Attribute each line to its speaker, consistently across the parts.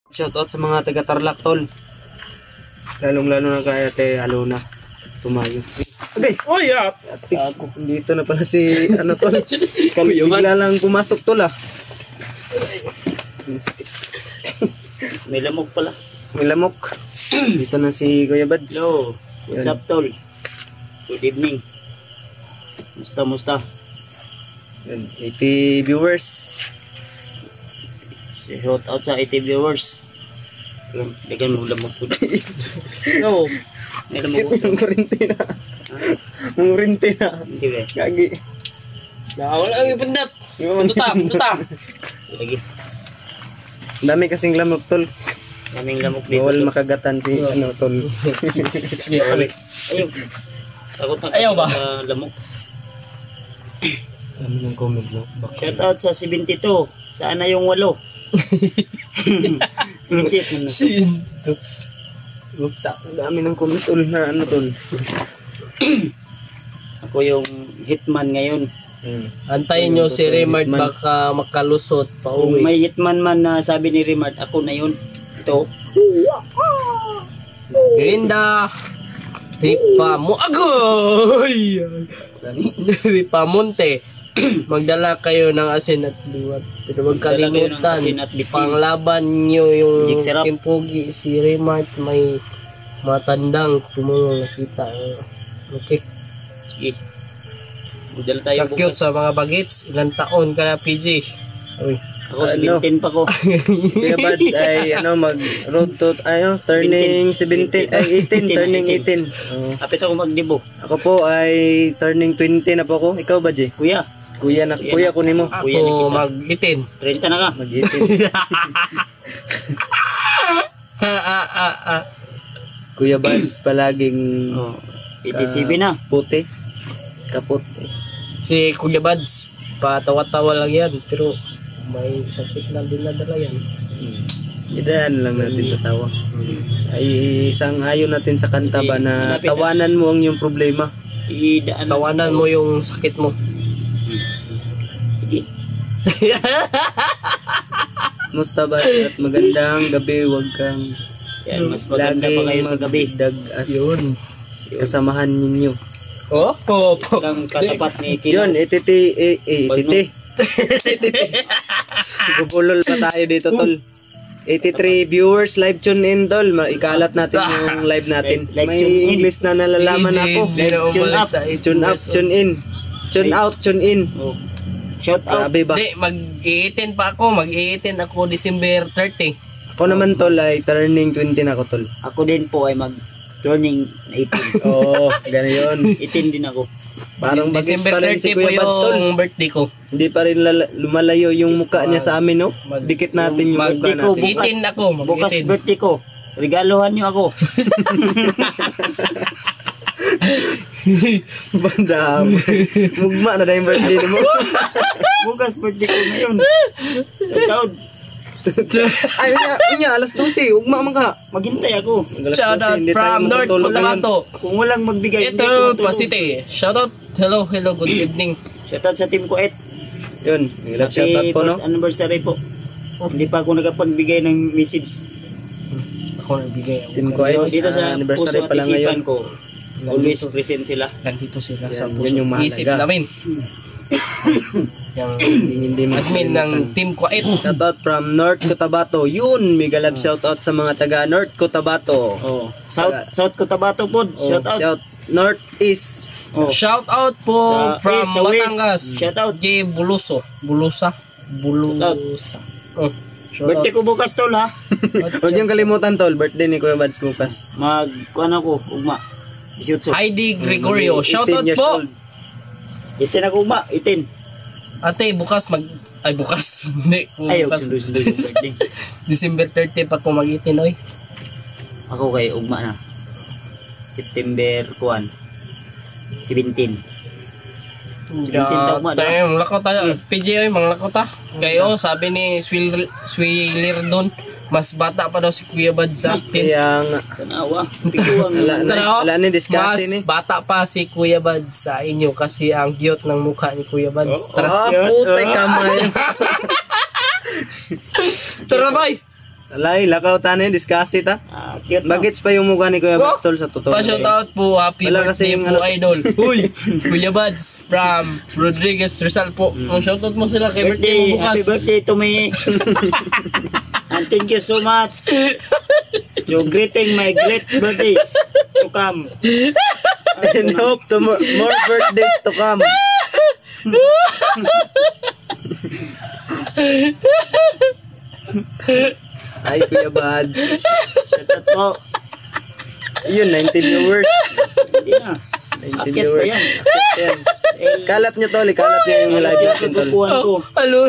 Speaker 1: Shoutout sa mga taga Tarlac, tol. Lalong-lalo na kay Ate Alona Tumayo. Okay.
Speaker 2: Oh yeah.
Speaker 1: Ako dito na pala si ano tol. Bigla lang pumasok tol ah.
Speaker 2: May lamok pala.
Speaker 1: May lamok. Dito na si Kuya Bads.
Speaker 2: Hello. What's up, tol? Good evening. Musta?
Speaker 1: 80 viewers.
Speaker 2: Shout out sa 80 viewers. Lagyan mo lamok po.
Speaker 3: No.
Speaker 2: May lamok po.
Speaker 1: Mong rintina.
Speaker 2: Hindi ba?
Speaker 1: Gagi.
Speaker 3: Wala ang ipundat. Tuta.
Speaker 2: Lagi.
Speaker 1: Dami kasing lamok tol.
Speaker 2: Daming lamok dito.
Speaker 1: Bawal makagatan si ano tol.
Speaker 3: Sige, ulit.
Speaker 2: Ayun. Takot na
Speaker 3: Ayaw ba?
Speaker 2: Lamok.
Speaker 1: Dami ng comment no.
Speaker 2: Shout out sa 72. Saan na yung 8? 78 na.
Speaker 3: Sinto. Bukta.
Speaker 1: Dami ng comment tol na ano tol.
Speaker 2: Ako yung hitman ngayon.
Speaker 3: Antayin nyo si Remart baka makalusot pa
Speaker 2: Kung
Speaker 3: uwi.
Speaker 2: may hitman man na sabi ni Remart, ako na yun. Ito.
Speaker 3: Grinda. Ripa mo. Agoy! Ripa Monte. Magdala kayo ng asin at liwat. Pero huwag
Speaker 2: Magdala kayo ng
Speaker 3: kalimutan.
Speaker 2: asin at bitsin.
Speaker 3: Panglaban nyo yung
Speaker 2: Jig sarap.
Speaker 3: timpugi. Si Remart may matandang tumulong nakita. Okay.
Speaker 2: Sige. Magdala tayo
Speaker 3: Cute
Speaker 2: bukas.
Speaker 3: sa mga bagets. Ilang taon ka na, PG? Uy.
Speaker 2: Ako 17 pa ko.
Speaker 1: Kuya Bads ay ano mag road to turning 17 ay 18 turning 18.
Speaker 2: Kapit ako magdibo.
Speaker 1: Ako po ay turning 20 na po ako. Ikaw ba, Jay?
Speaker 2: Kuya,
Speaker 1: Kuya kunin mo.
Speaker 2: Kuya na
Speaker 3: Ako
Speaker 2: kita.
Speaker 3: mag-itin.
Speaker 2: 30 na ka.
Speaker 1: Mag-18. Kuya Bads palaging
Speaker 2: Oh, 87 na.
Speaker 1: puti. Kaput.
Speaker 3: Si Kuya Bads, patawa-tawa lang yan. Pero may sakit na din nadala yan.
Speaker 1: Idaan lang natin sa tawa. Ay isang ayon natin sa kanta ba na tawanan mo ang iyong problema.
Speaker 2: Idaan
Speaker 3: Tawanan mo yung sakit mo.
Speaker 2: Sige.
Speaker 1: Musta ba at magandang gabi, wag kang
Speaker 2: Yan, mas maganda pa kayo sa gabi.
Speaker 1: magdag-as
Speaker 3: Yun.
Speaker 1: kasamahan ninyo.
Speaker 3: Oh, po.
Speaker 2: Ang katapat ni Kino.
Speaker 1: Yun, ititi. Bubulol pa tayo dito, tol. 83 viewers, live tune in, tol. Ikalat natin yung live natin.
Speaker 2: Live
Speaker 1: May
Speaker 2: tune in.
Speaker 1: English na nalalaman ako.
Speaker 2: Tune up.
Speaker 1: Tune up, tune in. Tune out, tune in.
Speaker 2: Oh. Shout out.
Speaker 1: Grabe ba?
Speaker 3: Hindi, mag-i-18 pa ako. Mag-i-18 ako December 30.
Speaker 1: Ako naman, tol, ay turning 20 na ako, tol.
Speaker 2: Ako din po ay mag-turning 18.
Speaker 1: Oo, gano'n yun.
Speaker 2: 18 din ako.
Speaker 1: Parang bagets
Speaker 3: December
Speaker 1: pa rin si
Speaker 3: 30 po
Speaker 1: Kuya Bads, tol.
Speaker 3: yung birthday ko.
Speaker 1: Hindi pa rin lumalayo yung mukha niya sa amin, no? Dikit natin yung mukha
Speaker 2: Birthday ko
Speaker 1: natin.
Speaker 2: bukas.
Speaker 3: 18 ako,
Speaker 2: Bukas
Speaker 3: mag-18.
Speaker 2: birthday ko. Regalohan niyo ako.
Speaker 1: Bandam. Mugma na dahil birthday mo.
Speaker 2: Bukas birthday ko ngayon. Sa taon.
Speaker 1: Ay, niya, alas 12. Ugma man ka.
Speaker 2: Maghintay ako.
Speaker 3: Shout out from North Cotabato.
Speaker 2: Kung walang magbigay, hindi
Speaker 3: Ito,
Speaker 2: ako matulog.
Speaker 3: Pasite. Shout out. Hello, good evening.
Speaker 2: Shout out sa team ko, Ed.
Speaker 1: Yun, love shout out
Speaker 2: Happy
Speaker 1: po, no?
Speaker 2: first anniversary po. Hindi pa ako nakapagbigay ng message.
Speaker 3: Ako nagbigay.
Speaker 1: Team ko ay
Speaker 2: Pero dito sa
Speaker 1: anniversary
Speaker 2: puso at
Speaker 1: pa lang ngayon.
Speaker 2: isipan ko, always present sila.
Speaker 3: Nandito sila
Speaker 1: Yan,
Speaker 3: sa
Speaker 1: yan
Speaker 3: puso.
Speaker 1: yung mahalaga.
Speaker 3: Isip namin. Yung
Speaker 1: Hindi
Speaker 3: admin ng Team Kuwait.
Speaker 1: Shout out from North Cotabato. Yun, mega love shout out sa mga taga North Cotabato.
Speaker 2: Oh, South Cotabato po. Shout out.
Speaker 1: Shout North East.
Speaker 2: Oh.
Speaker 3: Shout out po
Speaker 2: Sa
Speaker 3: from
Speaker 2: East, sa West.
Speaker 3: Batangas.
Speaker 2: Shout out.
Speaker 3: Kay Bulusa. Oh, shout
Speaker 2: Birthday
Speaker 3: out.
Speaker 2: ko bukas, tol, ha?
Speaker 1: Huwag niyong kalimutan, tol. Birthday ni Kuya Bads bukas.
Speaker 2: Kuan ako, ugma. 18.
Speaker 3: Heidi Gregorio. Shout
Speaker 1: 18
Speaker 3: out
Speaker 1: years
Speaker 3: po.
Speaker 1: old.
Speaker 2: 18 ako, ugma. 18.
Speaker 3: Ate, bukas ay bukas. Hindi.
Speaker 2: Ayaw,
Speaker 3: Bukas.
Speaker 2: sundo yung birthday.
Speaker 3: December 30 pa ko mag-itin, oy.
Speaker 2: Ako kay ugma na. September 1. 17. 17 daw mo,
Speaker 3: Tayo, lakot tayo. PJ, oy, mga lakot ha. Kayo, sabi ni Swiler doon, mas bata pa daw si Kuya Bad sa atin.
Speaker 1: Kaya nga.
Speaker 2: Tanawa. Piguang.
Speaker 1: Wala na
Speaker 3: Mas
Speaker 1: discuss ni.
Speaker 3: bata pa si Kuya Bad sa inyo kasi ang cute ng mukha ni Kuya Bad. Tara,
Speaker 1: Ah, putay kamay.
Speaker 3: tara bay!
Speaker 1: Alay, lakaw tanin, discuss ta.
Speaker 2: Cute no?
Speaker 1: Bagets pa yung mukha ni Kuya Bad, tol, sa totoo.
Speaker 3: Pa-shout out po, happy
Speaker 1: Wala
Speaker 3: birthday
Speaker 1: kasing
Speaker 3: po,
Speaker 1: ano-
Speaker 3: idol. Uy, Kuya Buds from Rodriguez Rizal po. Ang shout out mo sila kay birthday mo
Speaker 2: Happy
Speaker 3: bukas.
Speaker 2: birthday to me. And thank you so much. You're greeting my great birthdays to come.
Speaker 1: And hope to more birthdays to come. Ay, Kuya Bad.
Speaker 2: Shout out po.
Speaker 1: Yun, 90 viewers.
Speaker 2: Hindi na.
Speaker 1: 90
Speaker 2: Akit pa
Speaker 1: viewers.
Speaker 2: yan.
Speaker 1: Akit yan. Kalat nyo, tol. Kalat nyo yung live natin, tol.
Speaker 2: Pagkukuhan ko.
Speaker 3: Alo,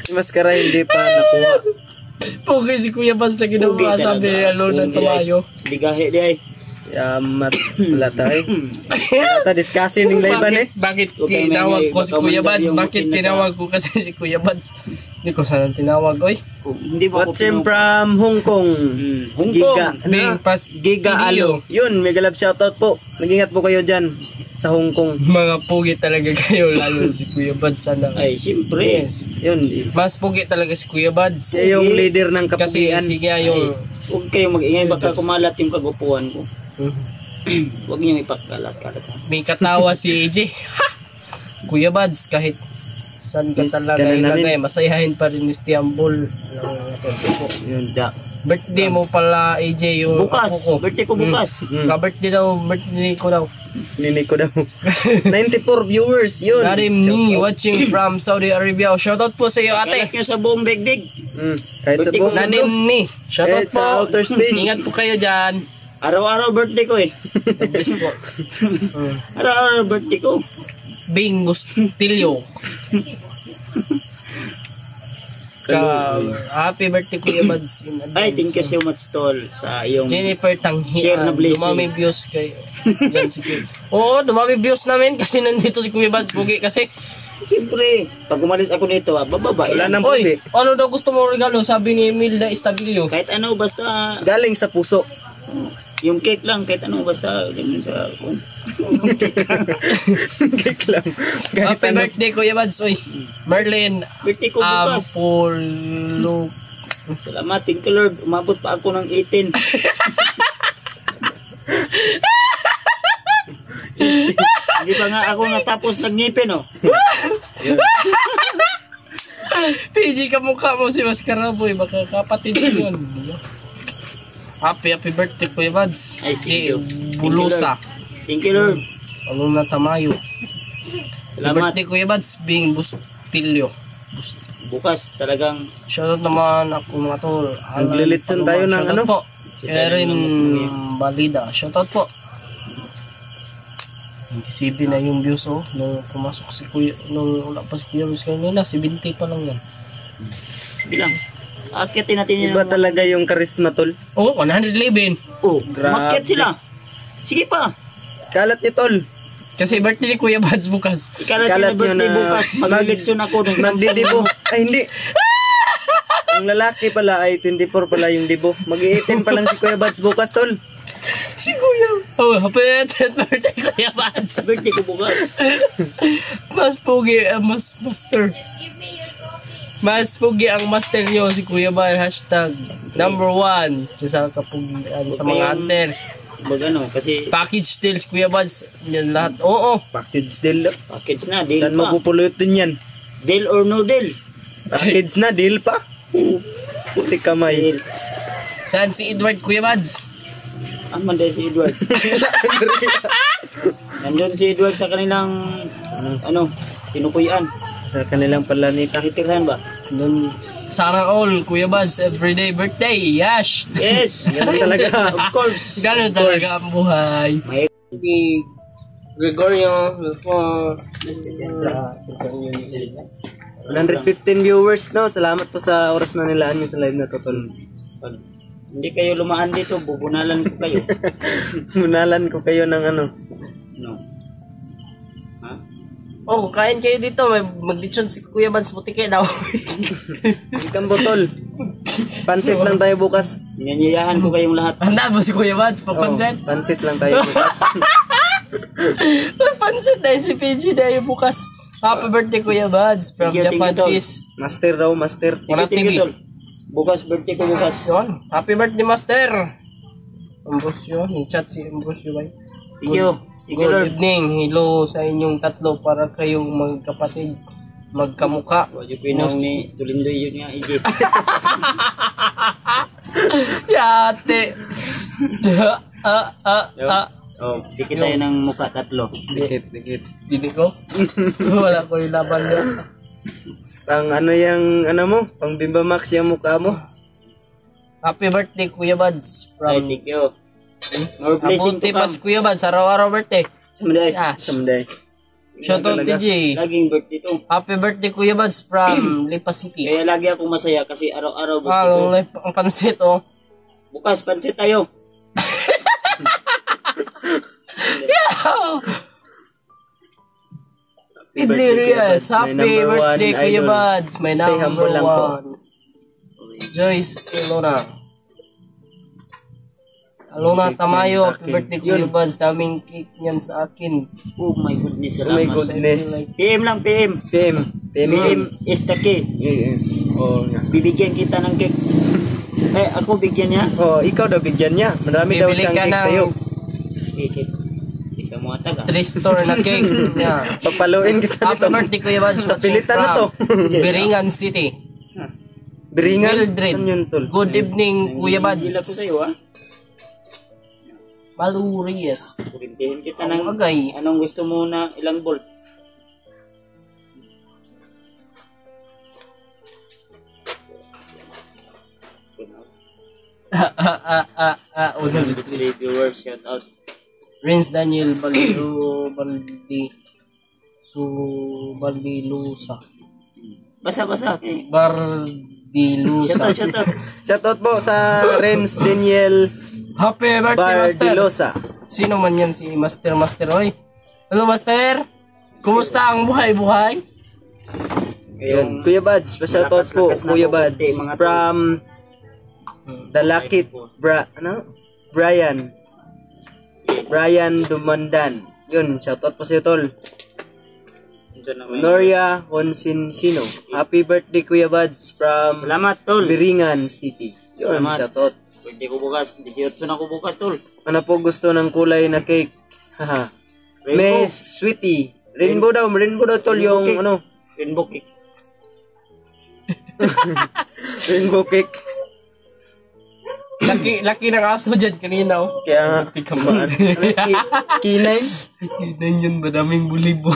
Speaker 1: Yung maskara hindi pa nakuha.
Speaker 3: okay si Kuya Buds na ginawa
Speaker 2: Okay,
Speaker 3: sabi
Speaker 2: talaga.
Speaker 3: alo ng tumayo.
Speaker 2: Ligahe di ay.
Speaker 1: Yamat. Wala tayo. Wala tayo discussing ng live eh.
Speaker 3: Bakit
Speaker 2: Okay,
Speaker 3: tinawag
Speaker 2: may-
Speaker 3: ko si
Speaker 2: baka
Speaker 3: Kuya
Speaker 2: mandar
Speaker 3: Buds?
Speaker 2: yung
Speaker 3: Bakit
Speaker 2: makin na sa-
Speaker 3: tinawag ko kasi si Kuya Buds? Hindi ko sana tinawag, oy.
Speaker 2: Hindi ba ako
Speaker 1: Watching from Hong Kong.
Speaker 2: Hong
Speaker 1: Giga.
Speaker 2: Kong.
Speaker 3: Bing pas
Speaker 1: Giga
Speaker 3: video.
Speaker 1: Alo. Yun, mega love shoutout po. Nag-ingat po kayo dyan sa Hong Kong.
Speaker 3: Mga pugi talaga kayo, lalo si Kuya Buds sana.
Speaker 2: Ay, siyempre.
Speaker 3: Yes.
Speaker 1: Yun.
Speaker 3: Mas pugi talaga si Kuya Buds.
Speaker 1: Siya yung leader ng
Speaker 3: Kasi
Speaker 1: kapugian.
Speaker 3: sige yung...
Speaker 2: Huwag kayong mag-ingay, baka kumalat yung kagupuan ko. Huwag niyo ipagkalat-kalat.
Speaker 3: May katawa si AJ. Kuya Buds, kahit saan ka
Speaker 1: Yes,
Speaker 3: talaga
Speaker 1: ganun namin.
Speaker 3: ilagay, masayahin pa rin ni Stiambol.
Speaker 1: Yun.
Speaker 2: Da.
Speaker 3: Birthday mo pala AJ yung
Speaker 2: Bukas.
Speaker 3: apo ko.
Speaker 2: Birthday ko bukas.
Speaker 3: Ka-birthday daw, birthday ko daw.
Speaker 1: Nini ko daw. 94 viewers. Yun.
Speaker 3: Narim ni watching from Saudi Arabia. Shoutout po sa iyo
Speaker 2: Kalat
Speaker 3: ate.
Speaker 2: nyo sa buong degdeg.
Speaker 1: Kahit sa
Speaker 2: Birthday ko
Speaker 1: buong
Speaker 3: Nanim ni. Shoutout
Speaker 1: Kahit sa
Speaker 3: po.
Speaker 1: outer space.
Speaker 3: Ingat po kayo dyan.
Speaker 2: Araw-araw birthday ko eh.
Speaker 3: God bless po.
Speaker 2: Araw-araw birthday ko.
Speaker 3: Bing Bustilio. Happy birthday Kuya Buds in advance.
Speaker 2: Ay, thank you so much, Tol, sa iyong...
Speaker 3: Jennifer Tanghian.
Speaker 2: Share na blessing.
Speaker 3: Dumami views kayo. Diyan si Kuya. Oo, dumami views namin kasi nandito si Kuya Buds. Pugi kasi.
Speaker 2: Siyempre, pag umalis ako nito, bababa
Speaker 1: Wala
Speaker 2: yan.
Speaker 1: nang
Speaker 3: Oy,
Speaker 1: pugi.
Speaker 3: ano daw gusto mo regalo? Sabi ni Milda Estabilio.
Speaker 2: Kahit ano, basta...
Speaker 1: Galing sa puso.
Speaker 2: Yung cake lang, kahit ano, basta... Ganyan sa...
Speaker 1: Cake lang. Kahit
Speaker 3: Happy
Speaker 1: ano.
Speaker 3: birthday Kuya Buds. Oy, Merlin
Speaker 2: Birthday ko bukas.
Speaker 3: Ampolo.
Speaker 2: Salamat, thank you Lord. Umabot pa ako ng 18. Hindi pa nga ako natapos nagngipin, oh.
Speaker 3: PG ka mukha mo si Mascara Boy. Baka kapatid mo yun. Happy birthday Kuya Buds.
Speaker 2: Ay, thank you.
Speaker 3: Bulusa.
Speaker 2: Thank you, Lord.
Speaker 3: Ano na tamayo.
Speaker 2: Salamat.
Speaker 3: Birthday Kuya Buds, Bing Bustilio.
Speaker 2: Bukas talagang...
Speaker 3: Shoutout naman ako mga tol.
Speaker 1: Naglilitson tayo ng
Speaker 3: Shoutout
Speaker 1: ano?
Speaker 3: po. Erin Balida. Shoutout po. 27 na yung views oh. Nung pumasok si Kuya, nung wala pa si Kuya Buds kanina, 70 pa lang yan.
Speaker 2: Bilang. Akitin natin yun.
Speaker 1: Iba talaga yung charisma, tol.
Speaker 3: Oh, 111.
Speaker 2: Oh,
Speaker 1: Grabe.
Speaker 2: makit sila. Sige pa.
Speaker 1: Kalat niyo, tol.
Speaker 3: Kasi birthday ni Kuya Buds bukas.
Speaker 2: Ikalat
Speaker 1: Kalat
Speaker 2: yung birthday
Speaker 1: nyo na-
Speaker 2: bukas. Maglilitsyon ako ng
Speaker 1: Magdidibo. Ay, hindi. Ang lalaki pala ay 24 pala yung dibo. Mag-18 pa lang si Kuya Buds bukas, tol.
Speaker 3: Si Kuya. Oh, happy birthday Kuya Buds.
Speaker 2: birthday ko bukas.
Speaker 3: Mas pogi, mas master. Mas pogi ang master nyo si Kuya Bal. Hashtag #1 sa kapugian sa mga hunter.
Speaker 2: Mag ano, kasi
Speaker 3: Package deals Kuya Buds. Yan lahat. Oo.
Speaker 1: Package deal.
Speaker 2: package na, deal
Speaker 1: Saan
Speaker 2: pa.
Speaker 1: mapupulot din yan?
Speaker 2: Deal or no deal?
Speaker 1: Package na, deal pa. Puti kamay.
Speaker 2: Deal.
Speaker 3: Saan si Edward Kuya Buds?
Speaker 2: Aman dahil si Edward. Nandun si Edward sa kanilang, ano, tinukuyan.
Speaker 1: Sa kanilang palanita.
Speaker 2: Nakitirhan ba?
Speaker 3: Doon. Sana all Kuya Buds everyday birthday. Yash.
Speaker 2: Yes!
Speaker 1: Ganun talaga.
Speaker 2: Of course.
Speaker 3: Gano'n talaga ang buhay.
Speaker 2: May
Speaker 3: Si Gregorio for
Speaker 1: 115 viewers, no? Salamat po sa oras na nilaan nyo sa live na to, tol.
Speaker 2: pag hindi kayo lumaan dito, bubunalan ko kayo.
Speaker 1: Munalan ko kayo ng ano.
Speaker 2: No. Ha?
Speaker 3: Oh, kain kayo dito. May mag-lechon si Kuya Buds. Puti kayo daw.
Speaker 1: Ikan botol. Pansit lang tayo bukas.
Speaker 2: Inanyayahan ko kayong lahat.
Speaker 3: Handa ba si Kuya Buds?
Speaker 1: Oo,
Speaker 3: Papansin?
Speaker 1: pansit lang tayo bukas.
Speaker 3: Pansit na si PG na yung bukas. Happy birthday Kuya Buds from
Speaker 2: Thank you,
Speaker 3: Japan
Speaker 2: tol.
Speaker 3: Peace.
Speaker 1: Master daw, master.
Speaker 3: Wala
Speaker 2: Thank you,
Speaker 3: TV.
Speaker 2: tol. Bukas birthday ko bukas.
Speaker 3: Yun. Happy birthday Master. Ambrosio, yung chat si Ambrosio ba?
Speaker 2: Thank you. Thank you,
Speaker 3: Good
Speaker 2: Lord.
Speaker 3: evening. Hello sa inyong tatlo para kayong magkapatid. Magkamuka.
Speaker 2: Wala yung pinang ni Tulindoy yun nga, Iji.
Speaker 3: Yate.
Speaker 2: Oh, dikit tayo ng mukha tatlo.
Speaker 1: Dikit.
Speaker 3: Dili ko. Wala ko yung laban niya.
Speaker 1: Pang ano yung, ano mo? Pang Bimba Max yung mukha mo.
Speaker 3: Happy birthday Kuya Buds
Speaker 2: Ay,
Speaker 3: from
Speaker 2: thank you. More blessing
Speaker 3: Abunti
Speaker 2: to
Speaker 3: pa
Speaker 2: come.
Speaker 3: si Kuya Buds. Araw-araw birthday.
Speaker 2: Someday.
Speaker 3: Ah,
Speaker 1: Someday.
Speaker 3: shoutout DJ.
Speaker 2: Laging birthday to.
Speaker 3: Happy birthday Kuya Buds from Lipa City.
Speaker 2: Kaya lagi akong masaya kasi araw-araw birthday ko.
Speaker 3: Ang pansit oh.
Speaker 2: Bukas, pansit tayo.
Speaker 3: Idlirias,
Speaker 1: My
Speaker 3: happy
Speaker 1: number one
Speaker 3: birthday Kuya
Speaker 1: idol.
Speaker 3: Buds. My
Speaker 1: Stay
Speaker 3: number
Speaker 1: humble lang po.
Speaker 3: one. Joyce Ilona. Alona Tamayo,
Speaker 1: sa
Speaker 3: happy
Speaker 1: akin.
Speaker 3: birthday Kuya
Speaker 1: Yun.
Speaker 3: Buds. Daming cake niyan sa akin.
Speaker 2: Oh my goodness,
Speaker 1: Oh my
Speaker 2: salamat.
Speaker 1: goodness.
Speaker 2: PM lang, PM.
Speaker 1: PM.
Speaker 2: PM is the key.
Speaker 1: Oo nga.
Speaker 2: Bibigyan kita ng cake. Ako bigyan niya.
Speaker 1: Oh, ikaw daw bigyan niya. Marami daw
Speaker 3: Bibili
Speaker 1: siyang
Speaker 3: ka
Speaker 1: cake
Speaker 3: ng
Speaker 1: sa'yo.
Speaker 2: Cake. Ikaw mo ataga.
Speaker 3: 3 store na cake. Yeah.
Speaker 1: Papaluin kita
Speaker 3: Happy
Speaker 1: dito.
Speaker 3: birthday Kuya Buds.
Speaker 1: Sa pilitan na to.
Speaker 3: Biringan City.
Speaker 1: Biringan.
Speaker 3: Mildred.
Speaker 1: Ano yun, tol?
Speaker 3: Good evening Kuya
Speaker 2: Hila ko sa'yo,
Speaker 3: Buds.
Speaker 2: ha?
Speaker 3: Malurias.
Speaker 2: Kurintihin kita ng
Speaker 3: Agay.
Speaker 2: anong gusto mo na ilang bolt.
Speaker 3: Ulit.
Speaker 2: Weekly viewers, shout out.
Speaker 3: Renz Daniel Baldi So Baldilusa
Speaker 2: Basa.
Speaker 3: Bardilusa.
Speaker 2: Shout out.
Speaker 1: Shoutout po sa Renz Daniel
Speaker 3: Happy birthday Master.
Speaker 1: Bardilosa.
Speaker 3: Sino man yan si Master oy. Hello Master. Kumusta ang buhay?
Speaker 1: Yun. Kuya Buds, pa-shoutout po.
Speaker 2: Lakas-lakas na
Speaker 1: Kuya
Speaker 2: po,
Speaker 1: Buds.
Speaker 2: birthday, mga tol.
Speaker 1: From Dalakit. Brian Dumandan. Yun, shoutout po sa'yo, tol.
Speaker 2: Diyan na may-
Speaker 1: Noria Honsinsino. Happy birthday, Kuya Buds. From
Speaker 2: Salamat, tol.
Speaker 1: Biringan City. Yun,
Speaker 2: Salamat.
Speaker 1: shoutout.
Speaker 2: Birthday ko bukas. 18 na ko bukas, tol.
Speaker 1: Ano po gusto ng kulay na cake? Haha.
Speaker 2: Rainbow.
Speaker 1: Miss Sweetie. Rainbow daw, tol,
Speaker 2: Rainbow
Speaker 1: yung
Speaker 2: cake.
Speaker 1: ano,
Speaker 2: Rainbow cake.
Speaker 1: rainbow cake.
Speaker 3: Laki ng aso dyan kanina oh.
Speaker 1: Kaya nga,
Speaker 3: Tikamaan.
Speaker 1: K9.
Speaker 3: Hindi yun ba daming bulibo.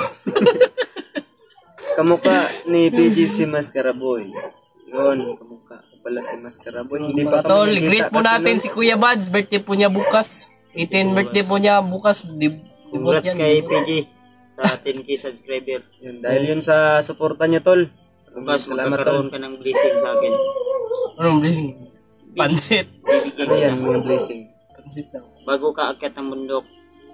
Speaker 1: Kamukha ni PG si Mascaraboy. Yun, kamukha ko pala si Mascaraboy. Hindi pa
Speaker 3: Mga tol,
Speaker 1: kami
Speaker 3: greet
Speaker 1: nakita
Speaker 3: po
Speaker 1: kasi
Speaker 3: natin
Speaker 1: nung-
Speaker 3: si Kuya Buds. Birthday po niya bukas. 18 birthday po niya bukas.
Speaker 2: Congrats kay PG sa 10k subscriber.
Speaker 1: Yun, dahil yun sa suporta niya, tol.
Speaker 2: Bukas
Speaker 1: Salamat, tol.
Speaker 2: magkakaroon ka ng blessing sa akin.
Speaker 3: Anong blessing? Pansit.
Speaker 2: Bibigyan
Speaker 1: Ano yan,
Speaker 2: kita.
Speaker 1: mga blessing.
Speaker 3: Pansit daw.
Speaker 2: Bago ka akyat ng bundok,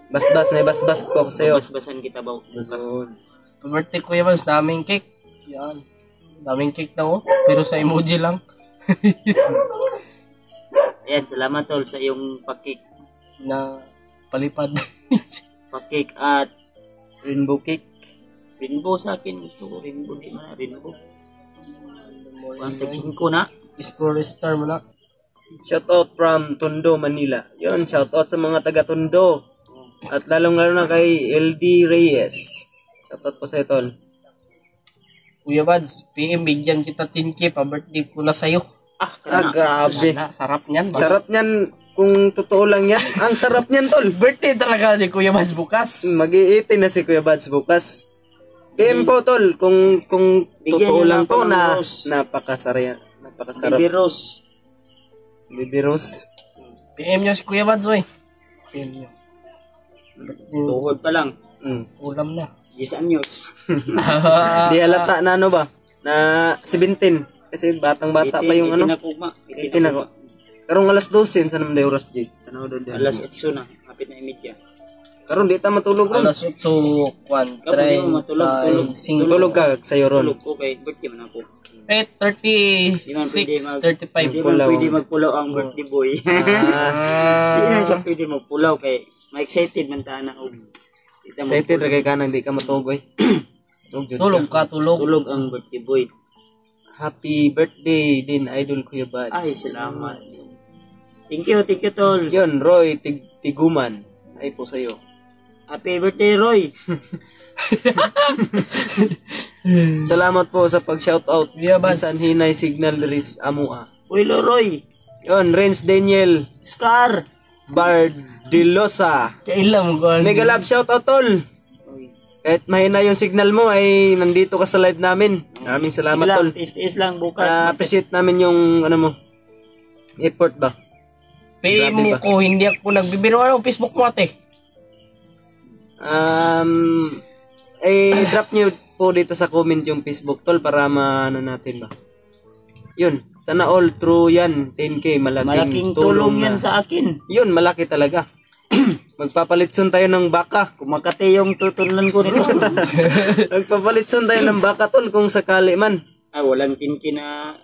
Speaker 1: Basbas, may basbas ko sa'yo.
Speaker 2: basbasan kita bukas.
Speaker 1: Yun.
Speaker 3: Birthday Kuya Buds, daming cake. Yan. Daming cake daw oh. Pero sa emoji lang.
Speaker 2: Ayan, salamat tol sa iyong pakik.
Speaker 3: Na palipad.
Speaker 2: Pakik at
Speaker 1: Rainbow cake.
Speaker 2: rainbow sa akin. Gusto ko rainbow, di man rainbow. 1.5 na.
Speaker 3: Score star mo na.
Speaker 1: Shoutout from Tondo, Manila. Yun, shoutout sa mga taga Tondo. At lalong-lalo na kay LD Reyes. Shoutout po sa'yo, tol.
Speaker 3: Kuya Buds, PM bigyan kita 10k pa birthday ko na sa'yo.
Speaker 2: Ah,
Speaker 1: Ah,
Speaker 2: kana.
Speaker 1: grabe.
Speaker 3: Wala, sarap niyan.
Speaker 1: Sarap niyan kung totoo lang yan. Ang sarap niyan, tol.
Speaker 3: Birthday talaga ni Kuya Buds bukas.
Speaker 1: Mag-i-18 na si Kuya Buds bukas. PM po, tol. Kung
Speaker 2: Bigyan
Speaker 1: totoo
Speaker 2: niyo
Speaker 1: lang
Speaker 2: na ako
Speaker 1: to
Speaker 2: ng
Speaker 1: na
Speaker 2: rose.
Speaker 1: napakasarap.
Speaker 2: Baby Rose.
Speaker 1: Baby Rose.
Speaker 3: PM niyo si Kuya Buds, oy. PM niyo.
Speaker 2: Tuhod pa lang.
Speaker 3: Ulam na.
Speaker 2: 10 anyos.
Speaker 1: Di halata na ano ba? Na 17. Kasi batang-bata pa yung ano.
Speaker 2: Itinakugma.
Speaker 1: 18 ako. Karong alas 12 sa naman oras, Jay. Tanaw doon din.
Speaker 2: Alas 8 na. Kapit na imidya.
Speaker 1: Karong di ta matulog ron.
Speaker 3: Alas 8, 1,
Speaker 2: Kapag mo matulog,
Speaker 3: 35.
Speaker 1: Tulog ka sa'yo ron.
Speaker 2: Tulog ko kay birthday man ako.
Speaker 3: 36, 35.
Speaker 2: Hindi man
Speaker 1: Pulaw.
Speaker 2: pwede magpulaw ang birthday boy.
Speaker 1: Ah,
Speaker 2: Hindi na siya pwede magpulaw kay ma-excited man ta na og. Kita mo.
Speaker 1: excited ra kay ka nang di ka matugoy.
Speaker 3: Tulog ka, tulog.
Speaker 2: Tulog ang birthday boy.
Speaker 1: Happy birthday din, Idol Kuya Bads.
Speaker 2: Ay, salamat. Thank you, tol.
Speaker 1: Yun, Roy Tiguman. Ay po sa'yo.
Speaker 2: Happy birthday, Roy.
Speaker 1: Salamat po sa pag-shoutout.
Speaker 3: Kuya Bads.
Speaker 1: Bisan hinay signal ris amua.
Speaker 2: Uy, Roy.
Speaker 1: Yun, Renz Daniel
Speaker 2: Scar.
Speaker 1: Bardilosa.
Speaker 3: Kailan mo ko.
Speaker 1: Mega love shoutout, tol. Kahit mahina yung signal mo, ay nandito ka sa live namin. Maraming salamat,
Speaker 2: Sige lang,
Speaker 1: tol.
Speaker 2: tiis lang bukas.
Speaker 1: Appreciate namin yung, ano mo, effort ba?
Speaker 3: PM
Speaker 1: Grabe
Speaker 3: mo
Speaker 1: ba?
Speaker 3: ko, hindi ako nagbibiro. Ano, Facebook mo ate?
Speaker 1: Drop nyo po dito sa comment yung Facebook, tol, para maano natin ba. Yun, sana all true yan. 10K,
Speaker 2: Malaking tulong yan sa akin.
Speaker 1: Yun, malaki talaga. Magpapalitson tayo ng baka.
Speaker 2: Kumakati yung tutulan ko nito.
Speaker 1: Magpapalitson tayo ng baka, tol, kung sakali man.
Speaker 2: Walang kinki na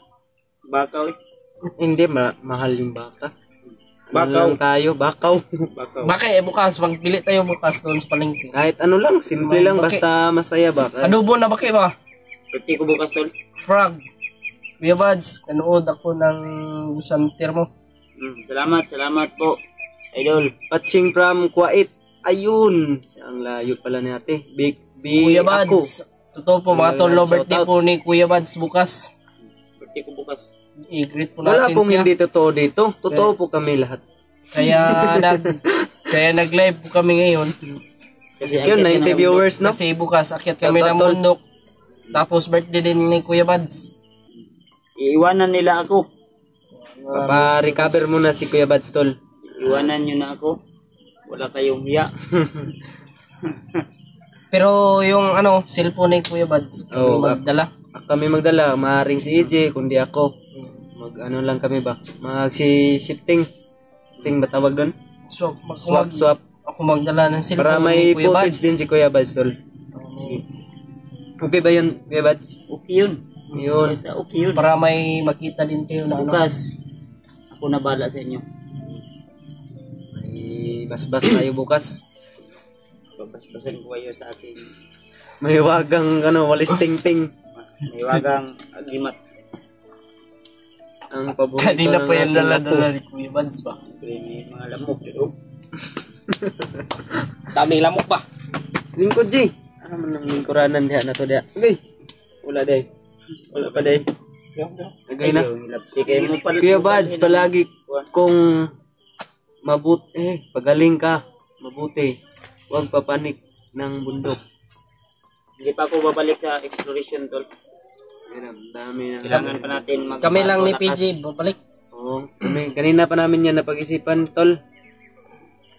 Speaker 2: bakaw eh.
Speaker 1: Hindi, mahal yung baka. Ano
Speaker 2: Bakaw.
Speaker 1: lang tayo, bakaw.
Speaker 2: Bakaw.
Speaker 3: Bakit bukas, magpili tayo bukas doon sa palengke.
Speaker 1: Kahit ano lang, simple lang,
Speaker 3: Baki.
Speaker 1: basta masaya ba?
Speaker 3: Adobo na bakit ba?
Speaker 2: Birthday ko bukas, tol.
Speaker 3: Frog. Kuya Bads, nanood ako ng Santir mo.
Speaker 2: Salamat po. Idol.
Speaker 1: Patching from Kuwait. Ayun. Ang layo pala ni ate. Big
Speaker 3: Kuya
Speaker 1: ako.
Speaker 3: Bads. Totoo po, mga tol, no, birthday po ni Kuya Bads bukas.
Speaker 2: Birthday ko bukas.
Speaker 3: I-greet po
Speaker 1: Wala
Speaker 3: natin
Speaker 1: pong
Speaker 3: siya.
Speaker 1: hindi totoo dito. Totoo po kami lahat.
Speaker 3: Kaya nag-live po kami ngayon.
Speaker 2: Kasi
Speaker 1: Yun, 90 viewers, no?
Speaker 3: Kasi bukas, akyat kami
Speaker 1: Totoo,
Speaker 3: ng
Speaker 1: tol.
Speaker 3: bundok. Tapos birthday din ni Kuya Bads.
Speaker 2: Iiwanan nila ako.
Speaker 1: Papa-recover muna si Kuya Bads, tol.
Speaker 2: Iwanan nyo na ako. Wala kayong hiya.
Speaker 3: Pero yung cellphone ni Kuya Bads,
Speaker 1: Oo,
Speaker 3: magdala.
Speaker 1: Kami magdala. Maaring si EJ, kundi ako. Mag-ano lang kami ba? Mag-shifting. Shifting ba tawag doon?
Speaker 3: So,
Speaker 1: Swap.
Speaker 3: ako magdala ng cellphone
Speaker 1: Para may
Speaker 3: ni Kuya
Speaker 1: footage
Speaker 3: Bads.
Speaker 1: din si Kuya Bads, tol. Okay ba yun, Kuya Bads?
Speaker 2: Okay yun.
Speaker 1: Yun.
Speaker 2: Basta okay yun.
Speaker 3: Para may makita din kayo na
Speaker 2: Bukas. Ako na bala sa inyo.
Speaker 1: May basbas tayo bukas.
Speaker 2: Babasbasan ko kayo sa aking
Speaker 1: May wagang walis ting-ting.
Speaker 2: may wagang agimat.
Speaker 1: Ang paborito
Speaker 3: Kanina
Speaker 1: ng
Speaker 3: pa yan
Speaker 1: ating
Speaker 3: dala-dala
Speaker 1: apo.
Speaker 3: ni Kuya Bads ba?
Speaker 2: May mga lamok.
Speaker 3: Daming lamok pa.
Speaker 1: Lingkod, G. Ano man ang lingkuranan diha na to diha? Okay. Wala day. Wala pa day. Agay na.
Speaker 2: Sige mo pala.
Speaker 1: Kuya Bads, palagi kung mabuti, pagaling ka, mabuti. Huwag papanik ng bundok.
Speaker 2: Hindi pa ako babalik sa exploration, tol.
Speaker 1: Hirap, dami na.
Speaker 2: Kailangan pa natin
Speaker 3: Kami lang ni
Speaker 2: lakas.
Speaker 3: PJ, babalik.
Speaker 1: Oo, kanina pa namin yan napag-isipan, tol.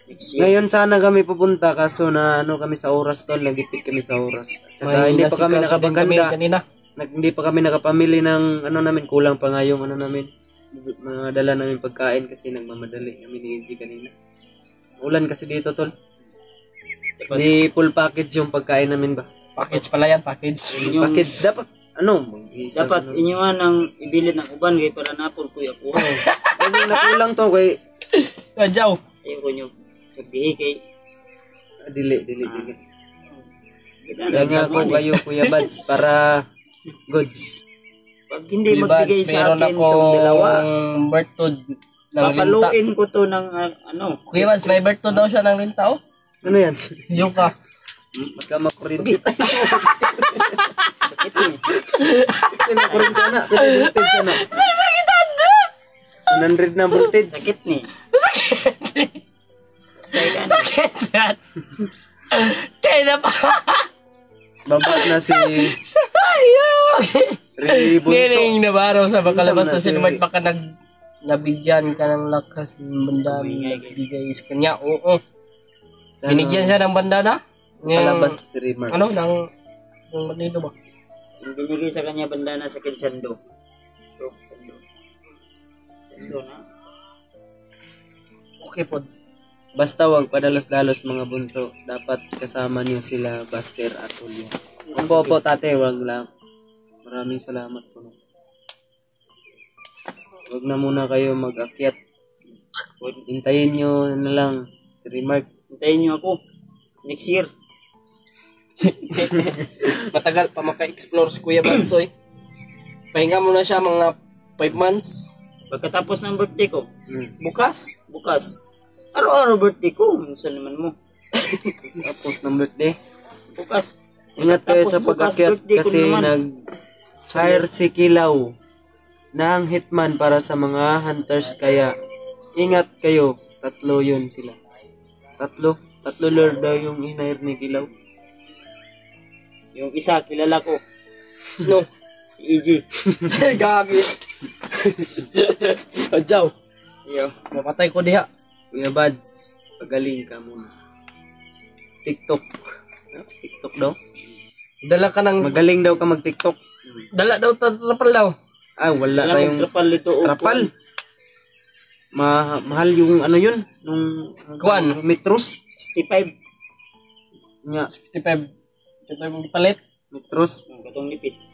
Speaker 2: Next year.
Speaker 1: Ngayon sana kami pupunta kaso na kami sa oras, tol. Nagipit kami sa oras. Tsaka hindi pa kami
Speaker 3: nasikaso din kami
Speaker 1: nakapaganda.
Speaker 3: kanina.
Speaker 1: Hindi pa kami nakapamili ng namin, kulang pa nga yung namin, mga dala namin pagkain kasi nagmamadali kami ni EJ kanina. Ulan kasi dito, tol. Hindi full package yung pagkain namin ba?
Speaker 3: Package pala yan, package.
Speaker 1: Package dapat mag-isa,
Speaker 2: Dapat inyuhan ang ibili ng uban kay para napon kuya ko.
Speaker 1: Ano nakulang to kay
Speaker 3: Adjaw.
Speaker 2: Ayun ko nyo sabihin kay
Speaker 1: dili. Kaya nga po kayo, Kuya Bads, para goods.
Speaker 2: pag hindi
Speaker 3: Kuya
Speaker 2: magbigay
Speaker 3: Bads,
Speaker 2: sa
Speaker 3: meron
Speaker 2: akin itong dalawa,
Speaker 3: akong birthday ng linta.
Speaker 2: papaluin ko to ng
Speaker 3: Kuya Bads, may birthday daw siya ng linta, oh.
Speaker 1: Ano yan?
Speaker 3: Yung ka.
Speaker 1: Magka makurinti tayo. Sakit eh. Kasi makurinti na. Kasi voltage ka na.
Speaker 3: Sakitan na!
Speaker 1: 100 na voltage.
Speaker 2: sakit ni.
Speaker 3: Sakit yan. Kaya na pa.
Speaker 1: Baba na si
Speaker 3: Sayang.
Speaker 1: Ray Bunso.
Speaker 3: Niling na ba sa bakalabas na
Speaker 1: Minsan na
Speaker 3: sinumart baka nabigyan ka ng lakas ng banda nagbigay sa kanya. Oo. Binigyan siya ng bandana?
Speaker 1: Palabas si Rimar.
Speaker 3: Ano? Ng bandito ba?
Speaker 2: Yung binigay sa kanya bandana sa Kinsando. Sando na.
Speaker 3: Okay po.
Speaker 1: Basta wag padalos-dalos mga bunso. Dapat kasama niyo sila Buster at Julio. Opo, tate, wag lang. Maraming salamat po. Wag na muna kayo mag-akyat. Hintayin nyo na lang si Remark.
Speaker 2: Hintayin nyo ako. Next year.
Speaker 3: Matagal pa maka-explore si Kuya Bansoy. Pahinga muna siya mga 5 months.
Speaker 2: Pagkatapos ng birthday ko,
Speaker 3: Bukas.
Speaker 2: bukas. Araw-araw birthday ko. Minsan naman mo.
Speaker 1: Tapos ng birthday.
Speaker 2: Bukas.
Speaker 1: Ingat kayo
Speaker 2: Tapos
Speaker 1: sa
Speaker 2: bukas,
Speaker 1: pag-akyat
Speaker 2: birthday ko
Speaker 1: kasi
Speaker 2: naman.
Speaker 1: nag-hire si Kilaw ng hitman para sa mga hunters kaya ingat kayo. 3 yun sila. 3 lord daw yung hinire ni Kilaw.
Speaker 2: Yung isa, kilala ko.
Speaker 3: No.
Speaker 2: Si EG.
Speaker 3: Gagi. Adjaw.
Speaker 2: Iyo.
Speaker 3: Mapatay ko diha.
Speaker 1: Kuya Bads, pagaling ka muna. TikTok. TikTok daw?
Speaker 3: Dala ka ng...
Speaker 1: Magaling daw ka mag-TikTok.
Speaker 3: Dala daw, trapal daw.
Speaker 1: Ah, wala
Speaker 2: Alam
Speaker 1: tayong
Speaker 2: mo, trapal dito.
Speaker 1: trapal. Mahal yung ano yun? Nung
Speaker 3: Kuwan?
Speaker 1: metros.
Speaker 2: 65.
Speaker 1: Nga,
Speaker 3: 65. Ito yung palit.
Speaker 1: metros.
Speaker 2: Ang katong nipis.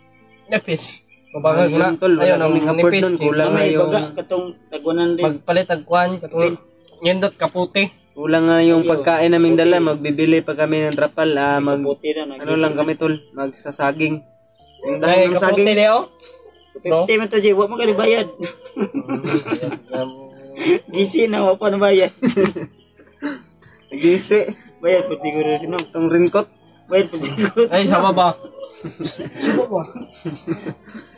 Speaker 3: Nipis. Mabangag
Speaker 1: Ayun,
Speaker 3: na.
Speaker 1: tol, wala
Speaker 3: Ayun, ang
Speaker 1: kaming afford
Speaker 3: nipis.
Speaker 1: nun, kulang.
Speaker 2: May
Speaker 1: yung-
Speaker 2: baga, katong tagwanan din.
Speaker 3: Magpalit ang kwan. Katulad. Yendot kaputi.
Speaker 1: Kulang nga yung pagkain naming dala. Magbibili pa kami ng trapal.
Speaker 2: Puti na.
Speaker 1: Ano lang kami tol? Magsasaging. Yung
Speaker 3: Dahil
Speaker 1: dahon ng
Speaker 3: kaputi
Speaker 1: saging.
Speaker 3: niyo.
Speaker 2: 50 man to, Jay. Huwag mo ka bayad. Gisi na, huwag pa na bayad.
Speaker 1: Nagisi.
Speaker 2: Bayad po siguro rin. No?
Speaker 1: Itong ringkot.
Speaker 2: Bayad po siguro.
Speaker 3: Ay, sama ba?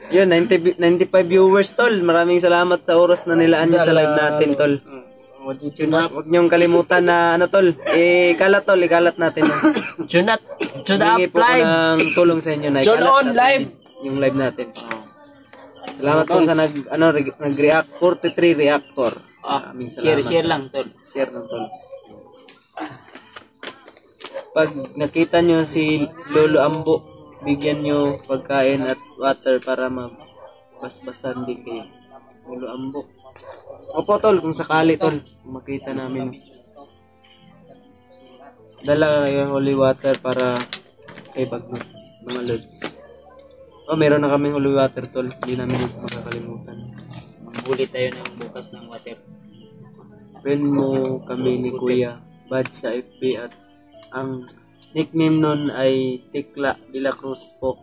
Speaker 1: Yun, 95 viewers tol. Maraming salamat sa oras na nilaan nyo sa live natin tol.
Speaker 2: Tune up.
Speaker 1: Huwag niyong kalimutan na ano tol. Ikalat tol, ikalat natin.
Speaker 3: Tune up. Tune up
Speaker 1: Hingi po ko
Speaker 3: live.
Speaker 1: ng tulong sa inyo na
Speaker 3: Tune
Speaker 1: ikalat
Speaker 3: on
Speaker 1: natin
Speaker 3: live.
Speaker 1: yung live natin. Salamat po sa nag-react 43 reactor. Maraming salamat.
Speaker 2: Share lang, tol.
Speaker 1: Share ng tol. Pag nakita nyo si Lolo Ambo, bigyan nyo pagkain at water para mabasbasan din kayo. Lolo Ambo. Opo tol, kung sakali tol, kung makita namin. Dala kayo holy water para kay Bagno, mga lods. Oh, meron na kaming holy water tol, hindi namin makakalimutan.
Speaker 2: Manghuli tayo ng bukas ng water.
Speaker 1: Friend mo kami ni Kuya Bad sa FB at ang nickname nun ay Tikla de la Cruz po.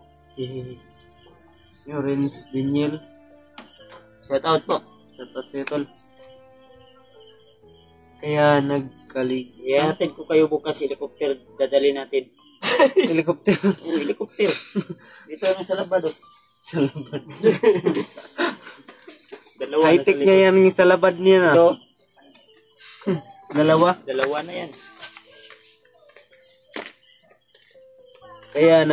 Speaker 1: Yung Renz Daniel.
Speaker 2: Shout out po.
Speaker 1: Shout out sa'yo tol. Kaya nagkalig...
Speaker 2: Ihatid ko kayo bukas helicopter. Dadali natin.
Speaker 1: Helicopter.
Speaker 2: Helicopter. Dito na sa labad.
Speaker 1: Sa labad.
Speaker 2: Dalawa
Speaker 1: High-tech
Speaker 2: na sa
Speaker 1: niya yan yung sa labad niya na.
Speaker 2: Ito.
Speaker 1: Dalawa.
Speaker 2: Dalawa na yan.
Speaker 1: Kaya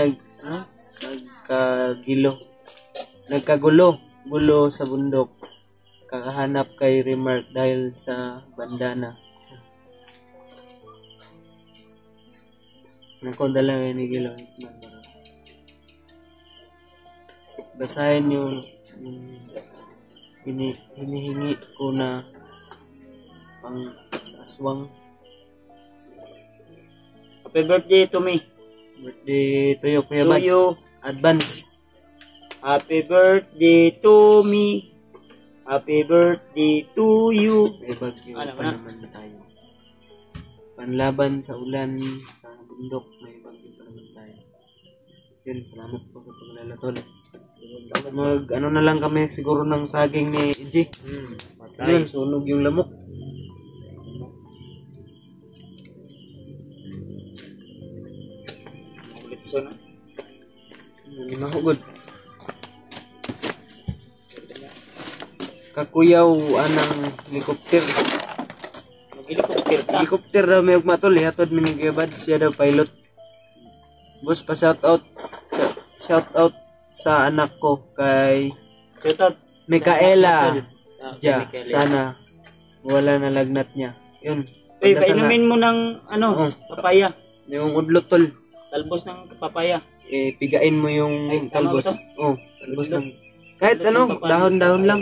Speaker 1: nagkagulo sa bundok. Kakahanap kay Remark dahil sa bandana. Nakondala ni Gilo. Basahin yung hinihingi ko na pang sa aswang.
Speaker 2: Happy birthday to me.
Speaker 1: Birthday to you, Kuya
Speaker 2: To
Speaker 1: Bad.
Speaker 2: you.
Speaker 1: Advance.
Speaker 2: Happy birthday to me. Happy birthday to you.
Speaker 1: May bagyo
Speaker 2: Ano
Speaker 1: pa
Speaker 2: na?
Speaker 1: naman tayo. Panlaban sa ulan, sa bundok, may bagyo pa naman tayo. Yun, salamat po sa paglalatol. Ano na lang kami siguro ng saging ni EJ. Yun, sunog yung lamok.
Speaker 2: Ulit so na.
Speaker 1: Lima hugod. Kakuyaw anang helicopter.
Speaker 2: Mag-helicopter ka.
Speaker 1: Helicopter daw may ugmatol, hatod minigabad siya daw pilot. Boss pa shout out sa anak ko kay
Speaker 2: Shout out.
Speaker 1: Mikaela.
Speaker 2: Ja,
Speaker 1: Sana wala na lagnat niya. Yun.
Speaker 2: Uy,
Speaker 1: Pagdasal
Speaker 2: painumin mo ng
Speaker 1: Oo.
Speaker 2: papaya.
Speaker 1: na. Yung udlot tol.
Speaker 2: Talbos ng papaya.
Speaker 1: Pigain mo yung
Speaker 2: Ay,
Speaker 1: talbos.
Speaker 2: tama ba
Speaker 1: Oh, talbos ng kahit
Speaker 2: Talbos
Speaker 1: ano,
Speaker 2: ng papaya.
Speaker 1: dahon-dahon lang.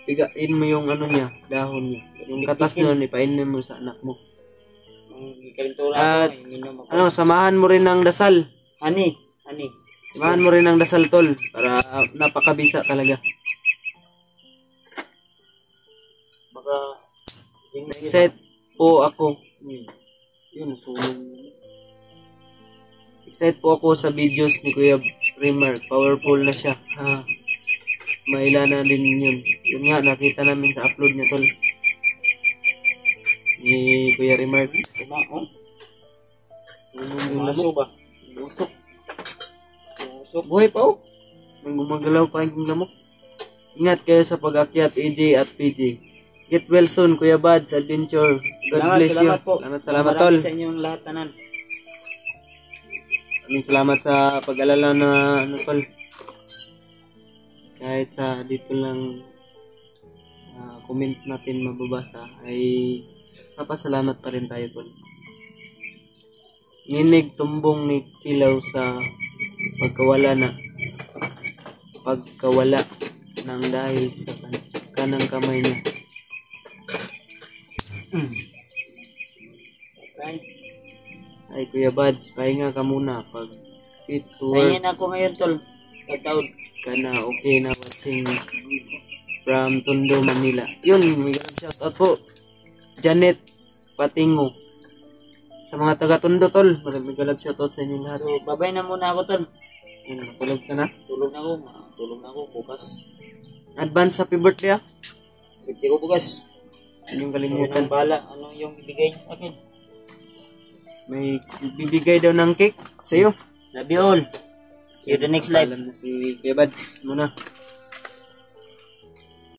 Speaker 1: Pigain mo yung ano niya, dahon niya. Yung katas niya, ipainin mo sa anak mo.
Speaker 2: Ang kalintura
Speaker 1: At,
Speaker 2: ko. Minom ako.
Speaker 1: Ano, samahan mo rin ng dasal.
Speaker 2: Ani.
Speaker 1: Samahan mo rin ng dasal tol para napakabisa talaga.
Speaker 2: Baka
Speaker 1: Set po ako. Yun, sunog. Excited po ako sa videos ni Kuya Primer. Powerful na siya. Maila na din yun. Yun nga, nakita namin sa upload niya, tol. Ni Kuya Primer.
Speaker 2: Kumaon.
Speaker 1: Yung
Speaker 2: Maso
Speaker 1: lamok.
Speaker 2: ba?
Speaker 1: Usok.
Speaker 2: Usok.
Speaker 1: Buhay pa, oh. Gumagalaw pa yung lamok. Ingat kayo sa pag-akyat, AJ at PJ. Get well soon, Kuya Bad, sa adventure. God bless you.
Speaker 2: Salamat po.
Speaker 1: Salamat, tol.
Speaker 2: Marami sa inyong lahat, tanan.
Speaker 1: Maraming salamat sa pag-alala na ano, tol. Kahit sa dito lang comment natin mababasa ay papasalamat pa rin tayo, tol. Nginig tumbong ni Kilaw sa pagkawala ng dahil sa kanang kamay niya.
Speaker 2: Okay.
Speaker 1: Ay, Kuya Bads, pahinga ka muna pag fit to work.
Speaker 2: Pahingin ako ngayon, tol. Kataod.
Speaker 1: Ka na okay na watching from Tondo, Manila. Yun, may ganang shoutout po. Janet Patingo. Sa mga taga Tondo, tol, may ganang shoutout sa inyong lahat.
Speaker 2: So, babay na muna ako, tol.
Speaker 1: Yun, matulog ka na.
Speaker 2: Tulog na ako. Bukas.
Speaker 1: Advance happy birthday, ah.
Speaker 2: Birthday ko bukas.
Speaker 1: Yung
Speaker 2: Ano
Speaker 1: kalimutan.
Speaker 2: bala? Ano yung ibigay niyo sa akin?
Speaker 1: May bibigay daw ng cake sa'yo.
Speaker 2: Love you all. See you the next live.
Speaker 1: Alam na si Kuya Bads muna.